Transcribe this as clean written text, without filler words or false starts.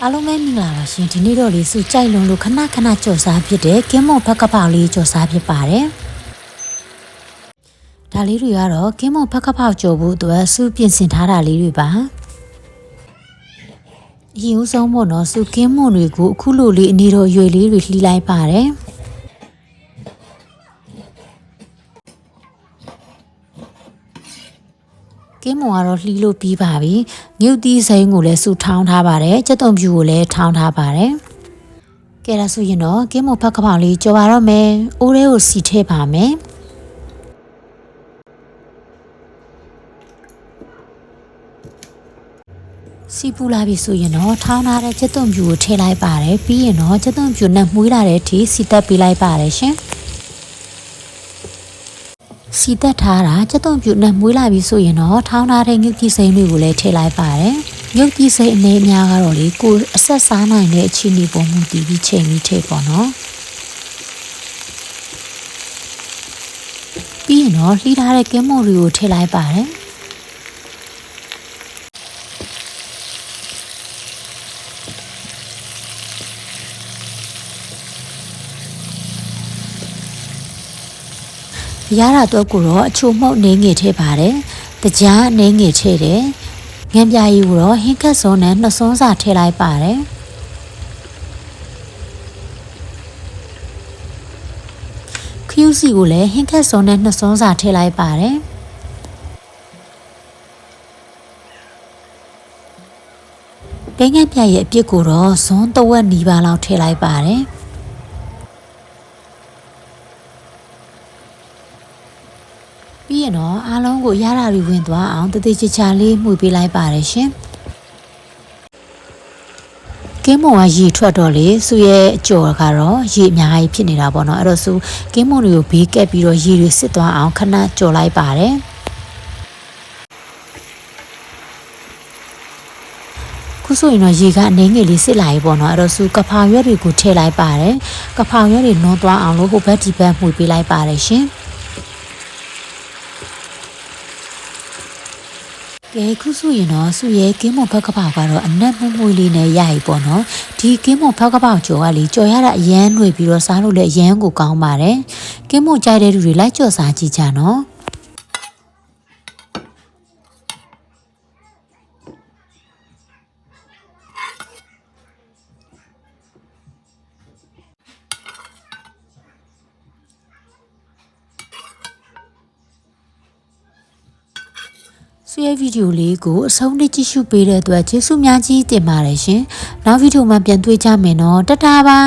အားလုံးပဲမင်္ဂလာပါရှင်ဒီနေ့တော့လေးစုကြိုက်လုံးလို့ခဏခဏကြော်စားဖြစ်တဲ့ကင်းမွန်ဖက်ကပောက်လေးကြော်စားဖြစ်ပါတယ်ဒါလေးတွေကတော့ကင်းမွန်ဖက်ကပောက်ကြော်ဖို့အတွက်စုပြင်ဆင်ထားတာလေးတွေပါအရင်ဦးဆုံးပေါ့နော်စုကင်းမွန်တွေကိုအခုလိုလေးအနေတော်ရွယ်လေးတွေလှီးလိုက်ပါတယ်ကင်းမွန်ကတော့လှီးလို့ပြီးပါပြီငြုတ်သီးစိမ်းကိုလည်းစုထောင်းထားပါတယ်ကြက်သွန်ဖြူကိုလည်းထောင်းထားပါတယ်ကဲဒါဆိုရင်တော့ကင်းမွန်ဖက်ကပောက်လေးကြော်ပါတော့မယ်အိုးလေးကိုစီထည့်ပါမယ်စီပူလာပြီဆိုရင်တော့ထောင်းထားတဲ့ကြက်သွန်ဖြူကိုထည့်လိုက်ပါတယ်ပြီးရင်တော့ကြက်သွန်ဖြူနဲ့မှုေးလာတဲ့အထိစီတက်ပေးလိုက်ပါတယ်ရှင်စီတက်ထားတာကြက်သွန်ဖြူနဲ့မှုေးလာပြီဆိုရင်တော့ထောင်းထားတဲ့ငှက်ကြီးစိမ်းတွေကိုလည်းထည့်လိုက်ပါတယ်ငှက်ကြီးစိမ်းအနေအများကတော့လေကိုအဆက်စားနိုင်တဲ့အခြေအနေပုံမှန်တည်ပြီးချိန်ပြီးထည့်ပေါ့နော်ပြီးရင်တော့လှီးထားတဲ့ကင်းမွန်တွေကိုထည့်လိုက်ပါတယ်ရတာတော့ကိုတော့အချို့မှုတ်နေငယ်ထည့်ပါတယ်တကြားနေငယ်ထည့်တယ်ငန်းပြားကြီးကိုတော့ဟင်းခတ်စုံနဲ့နှစ်စွန်းစာထည့်လိုက်ပါတယ်ခရူးစီကိုလည်းဟင်းခတ်စုံနဲ့နှစ်စွန်းစာထည့်လိုက်ပါတယ်ပဲငန်းပြားရဲ့အပြစ်ကိုတော့ဇွန်းတဝက်နီးပါးလောက်ထည့်လိုက်ပါတယ်ပြီးရင်တော့အားလုံးကိုရတာတွေဝင်သွားအောင်တသေးချာချာလေးမှုပေးလိုက်ပါတယ်ရှင်ကင်းမွန်ကရေထွက်တော့လေစုရဲ့အကျော်ကတော့ရေအများကြီးဖြစ်နေတာပေါ့နော်အဲ့တော့စုကင်းမွန်တွေကိုဘေးကပ်ပြီးတော့ရေတွေစစ်သွားအောင်ခဏကြော်လိုက်ပါတယ်ခုဆိုရင်တော့ရေကအနေငယ်လေးစစ်လာပြီပေါ့နော်အဲ့တော့စုကဖောင်ရွက်တွေကိုထည့်လိုက်ပါတယ်ကဖောင်ရွက်တွေနွန်းသွားအောင်လို့ဟိုဘက်ဒီဘက်မှုပေးလိုက်ပါတယ်ရှင်ကဲခုဆိုရင်တော့စုရဲ့ကင်းမွန်ဖက်ကပောက်ကတော့အနက်မှုမွေးလေးနဲ့ရပြီပေါ့နော်ဒီကင်းမွန်ဖက်ကပောက်ကြော်ကလေကြော်ရတာအရန်ຫນွေပြီးတော့စားလို့လည်းအရန်ကိုကောင်းပါတယ်ကင်းမွန်ကြိုက်တဲ့လူတွေလိုက်ကြော်စားကြည့်ကြနော်ဆွေးဗီဒီယိုလေးကိုအဆုံးထိကြည့်ရှုပေးတဲ့အတွက်ကျေးဇူးများကြီးတင်ပါတယ်ရှင်နောက်ဗီဒီယိုမှာပြန်တွေ့ကြမယ်နော်တတားပါ